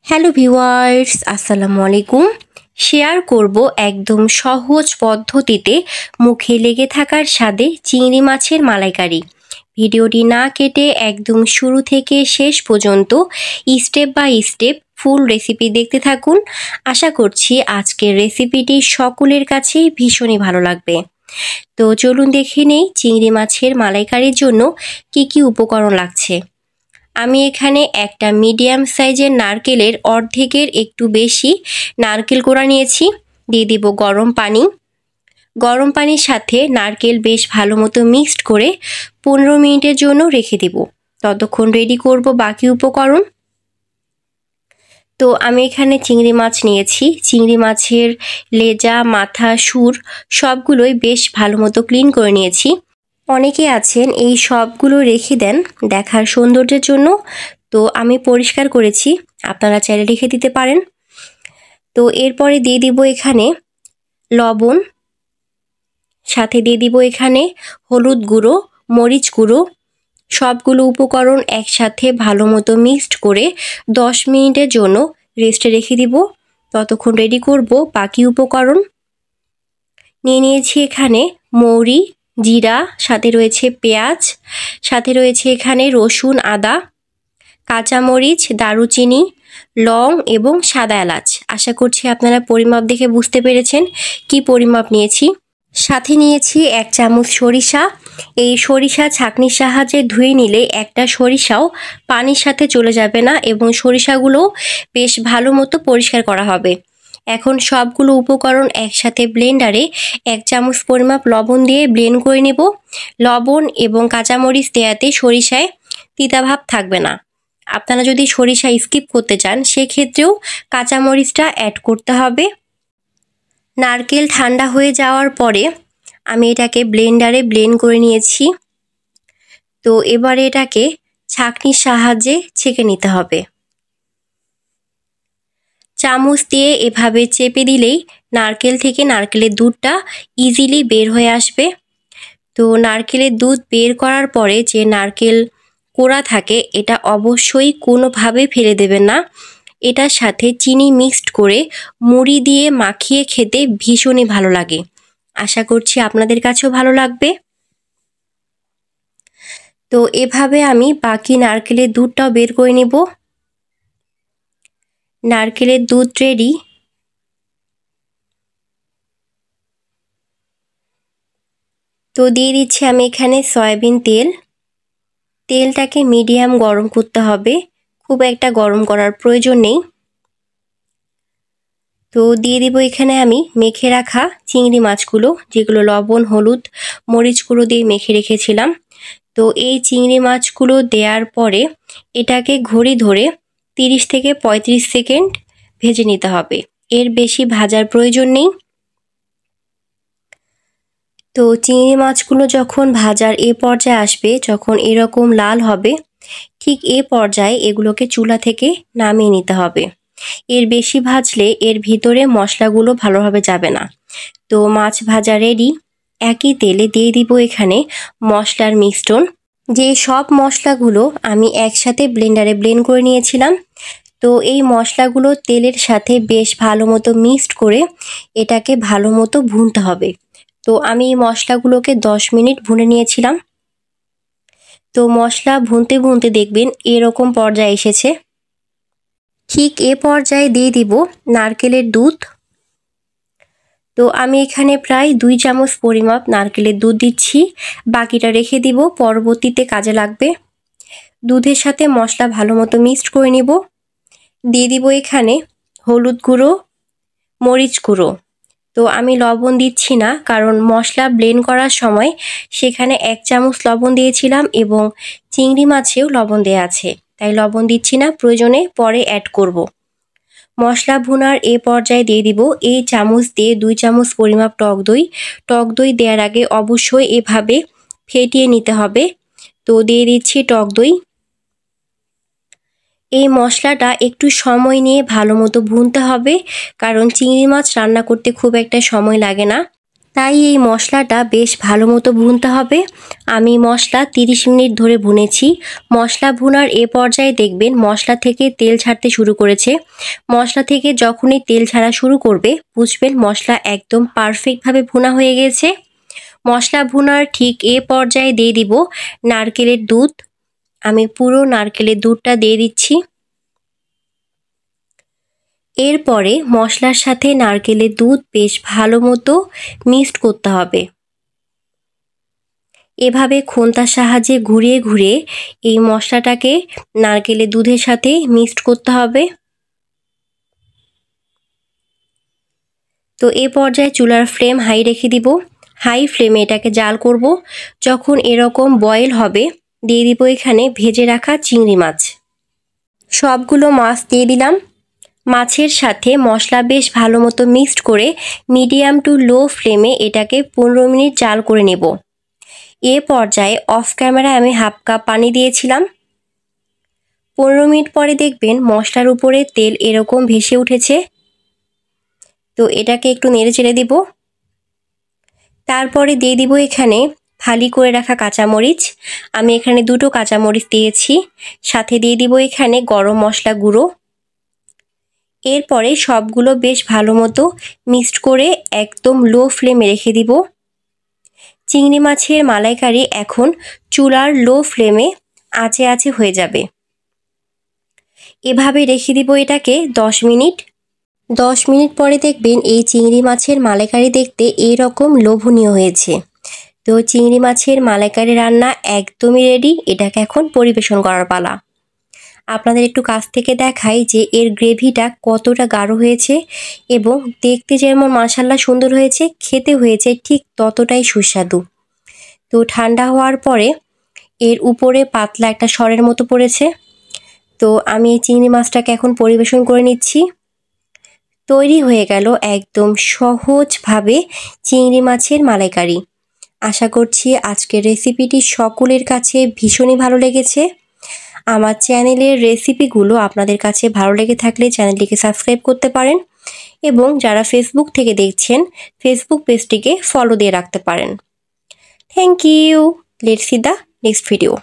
Hello viewers, আসসালামু আলাইকুম। Share করব একদম সহজ পদ্ধতিতে মুখে লেগে থাকার স্বাদে চিংড়ি মাছের মালাইকারি। ভিডিওটি না কেটে একদম শুরু থেকে শেষ পর্যন্ত step by step full recipe দেখতে থাকুন। আশা করছি আজকের রেসিপিটি সকলের কাছেই ভীষণই ভালো লাগবে। তো চলুন দেখে নেই চিংড়ি মাছের মালাইকারির জন্য কি কি উপকরণ লাগছে। আমি এখানে একটা মিডিয়াম সাইজের নারকেলের অর্ধেকের একটু বেশি নারকেল কোড়া নিয়েছি। দিয়ে দিব গরম পানি। গরম পানির সাথে নারকেল বেশ ভালো মতো মিক্সড করে 15 মিনিটের জন্য রেখে দিব। ততক্ষণ রেডি করব বাকি উপকরণ। তো আমি এখানে চিংড়ি মাছ নিয়েছি। চিংড়ি মাছের লেজা, মাথা, শুঁড় সবগুলোই বেশ ভালো মতো ক্লিন করে নিয়েছি। অনেকে আছেন এই সবগুলো রেখে দেন দেখার সৌন্দর্যের জন্য, তো আমি পরিষ্কার করেছি, আপনারা চাইলে রেখে দিতে পারেন। তো এরপরে দিয়ে দিব এখানে লবণ, সাথে দিয়ে দিব এখানে হলুদ গুঁড়ো, মরিচ গুঁড়ো। সবগুলো উপকরণ একসাথে ভালো মতো মিক্সড করে 10 মিনিটের জন্য রেস্টে রেখে দিব। ততক্ষণ রেডি করব বাকি উপকরণ। নিয়ে নিয়েছি এখানে মৌরি, জিরা, সাথে রয়েছে পেঁয়াজ, সাথে রয়েছে এখানে রসুন, আদা, কাঁচামরিচ, দারুচিনি, লং এবং সাদা এলাচ। আশা করছি আপনারা পরিমাপ দেখে বুঝতে পেরেছেন কি পরিমাপ নিয়েছি। সাথে নিয়েছি 1 চামচ সরিষা। এই সরিষা ছাঁকনির সাহায্যে ধুয়ে নিলে একটা সরিষাও পানির সাথে চলে যাবে না এবং সরিষাগুলো বেশ ভালো মতো পরিষ্কার করা হবে। এখন সবগুলো উপকরণ একসাথে ব্লেন্ডারে 1 চামচ পরিমাপ লবণ দিয়ে ব্লেন্ড করে নেব। লবণ এবং কাঁচামরিচ দেওয়াতে সরিষায় তিতাভাব থাকবে না। আপনারা যদি সরিষা স্কিপ করতে চান সেক্ষেত্রেও কাঁচামরিচটা অ্যাড করতে হবে। নারকেল ঠান্ডা হয়ে যাওয়ার পরে আমি এটাকে ব্লেন্ডারে ব্লেন্ড করে নিয়েছি। তো এবারে এটাকে ছাঁকনির সাহায্যে ছেঁকে নিতে হবে। চামচ দিয়ে এভাবে চেপে দিলেই নারকেল থেকে নারকেলের দুধটা ইজিলি বের হয়ে আসবে। তো নারকেলের দুধ বের করার পরে যে নারকেল কোড়া থাকে এটা অবশ্যই কোনোভাবে ফেলে দেবেন না। এটার সাথে চিনি মিক্সড করে মুড়ি দিয়ে মাখিয়ে খেতে ভীষণই ভালো লাগে। আশা করছি আপনাদের কাছেও ভালো লাগবে। তো এভাবে আমি বাকি নারকেলের দুধটাও বের করে নেব। নারকেলের দুধ রেডি। তো দিয়ে দিচ্ছি আমি এখানে সয়াবিন তেল। তেলটাকে মিডিয়াম গরম করতে হবে, খুব একটা গরম করার প্রয়োজন নেই। তো দিয়ে দিব এখানে আমি মেখে রাখা চিংড়ি মাছগুলো, যেগুলো লবণ, হলুদ, মরিচ গুঁড়ো দিয়ে মেখে রেখেছিলাম। তো এই চিংড়ি মাছগুলো দেওয়ার পরে এটাকে ঘড়ি ধরে 30 থেকে 35 সেকেন্ড ভেজে নিতে হবে। এর বেশি ভাজার প্রয়োজন নেই। তো চিংড়ি মাছগুলো যখন ভাজার এ পর্যায়ে আসবে, যখন এরকম লাল হবে, ঠিক এ পর্যায়ে এগুলোকে চুলা থেকে নামিয়ে নিতে হবে। এর বেশি ভাজলে এর ভিতরে মশলাগুলো ভালোভাবে যাবে না। তো মাছ ভাজা রেডি। একই তেলে দিয়ে দিব এখানে মশলার মিশ্রণ। যে সব মশলাগুলো আমি একসাথে ব্লেন্ডারে ব্লেন্ড করে নিয়েছিলাম। তো এই মশলাগুলো তেলের সাথে বেশ ভালো মতো মিক্সড করে এটাকে ভালো মতো ভুনতে হবে। তো আমি এই মশলাগুলোকে 10 মিনিট ভুনে নিয়েছিলাম। তো মশলা ভুনতে ভুনতে দেখবেন এরকম পর্যায়ে এসেছে। ঠিক এ পর্যায়ে দিয়ে দিব নারকেলের দুধ। তো আমি এখানে প্রায় 2 চামচ পরিমাপ নারকেলের দুধ দিচ্ছি, বাকিটা রেখে দিব, পরবর্তীতে কাজে লাগবে। দুধের সাথে মশলা ভালো মতো মিক্সড করে নিব। দিয়ে দিব এখানে হলুদ গুঁড়ো, মরিচ গুঁড়ো। তো আমি লবণ দিচ্ছি না, কারণ মশলা ব্লেন্ড করার সময় সেখানে 1 চামচ লবণ দিয়েছিলাম এবং চিংড়ি মাছেও লবণ দেওয়া আছে, তাই লবণ দিচ্ছি না, প্রয়োজনে পরে অ্যাড করব। মশলা ভুনার এ পর্যায়ে দিয়ে দিব এই চামচ দিয়ে 2 চামচ পরিমাপ টক দই। টক দই দেওয়ার আগে অবশ্যই এভাবে ফেটিয়ে নিতে হবে। তো দিয়ে দিচ্ছি টক দই। এই মশলাটা একটু সময় নিয়ে ভালো মতো ভুনতে হবে, কারণ চিংড়ি মাছ রান্না করতে খুব একটা সময় লাগে না। তাই এই মশলাটা বেশ ভালো মতো ভুনতে হবে। আমি মশলা 30 মিনিট ধরে ভুনেছি। মশলা ভুনার এ পর্যায়ে দেখবেন মশলা থেকে তেল ছাড়তে শুরু করেছে। মশলা থেকে যখনই তেল ছাড়া শুরু করবে বুঝবেন মশলা একদম পারফেক্টভাবে ভুনা হয়ে গেছে। মশলা ভুনার ঠিক এ পর্যায়ে দিয়ে দিব নারকেলের দুধ। আমি পুরো নারকেলের দুধটা দিয়ে দিচ্ছি। এরপরে মশলার সাথে নারকেলের দুধ বেশ ভালো মতো মিক্সড করতে হবে। এভাবে খন্তার সাহায্যে ঘুরিয়ে ঘুরিয়ে এই মশলাটাকে নারকেলের দুধের সাথে মিক্সড করতে হবে। তো এ পর্যায়ে চুলার ফ্লেম হাই রেখে দিব। হাই ফ্লেমে এটাকে জাল করব। যখন এরকম বয়েল হবে দিয়ে দিব এখানে ভেজে রাখা চিংড়ি মাছ। সবগুলো মাছ দিয়ে দিলাম। মাছের সাথে মশলা বেশ ভালো মতো মিক্সড করে মিডিয়াম টু লো ফ্লেমে এটাকে 15 মিনিট জাল করে নেব। এ পর্যায়ে অফ ক্যামেরায় আমি হাফ কাপ পানি দিয়েছিলাম। 15 মিনিট পরে দেখবেন মশলার উপরে তেল এরকম ভেসে উঠেছে। তো এটাকে একটু নেড়ে চেড়ে দিব। তারপরে দিয়ে দিব এখানে ফালি করে রাখা কাঁচামরিচ। আমি এখানে 2টো কাঁচামরিচ দিয়েছি। সাথে দিয়ে দিব এখানে গরম মশলা গুঁড়ো। এরপরে সবগুলো বেশ ভালো মতো মিক্সড করে একদম লো ফ্লেমে রেখে দিব। চিংড়ি মাছের মালাইকারি এখন চুলার লো ফ্লেমে আঁচে আঁচে হয়ে যাবে। এভাবে রেখে দিব এটাকে 10 মিনিট। 10 মিনিট পরে দেখবেন এই চিংড়ি মাছের মালাইকারি দেখতে এইরকম লোভনীয় হয়েছে। তো চিংড়ি মাছের মালাইকারি রান্না একদমই রেডি। এটাকে এখন পরিবেশন করার পালা। আপনাদের একটু কাছ থেকে দেখাই যে এর গ্রেভিটা কতটা গাঢ় হয়েছে এবং দেখতে যেমন মাশাআল্লাহ সুন্দর হয়েছে, খেতে হয়েছে ঠিক ততটাই সুস্বাদু। তো ঠান্ডা হওয়ার পরে এর উপরে পাতলা একটা সরের মতো পড়েছে। তো আমি এই চিংড়ি মাছটাকে এখন পরিবেশন করে নিচ্ছি। তৈরি হয়ে গেল একদম সহজভাবে চিংড়ি মাছের মালাইকারি। আশা করছি আজকের রেসিপিটি সকলের কাছে ভীষণই ভালো লেগেছে। আমার চ্যানেলের রেসিপিগুলো আপনাদের কাছে ভালো লেগে থাকলে চ্যানেলটিকে সাবস্ক্রাইব করতে পারেন এবং যারা ফেসবুক থেকে দেখছেন ফেসবুক পেজটিকে ফলো দিয়ে রাখতে পারেন। Thank you. Let's see the next video.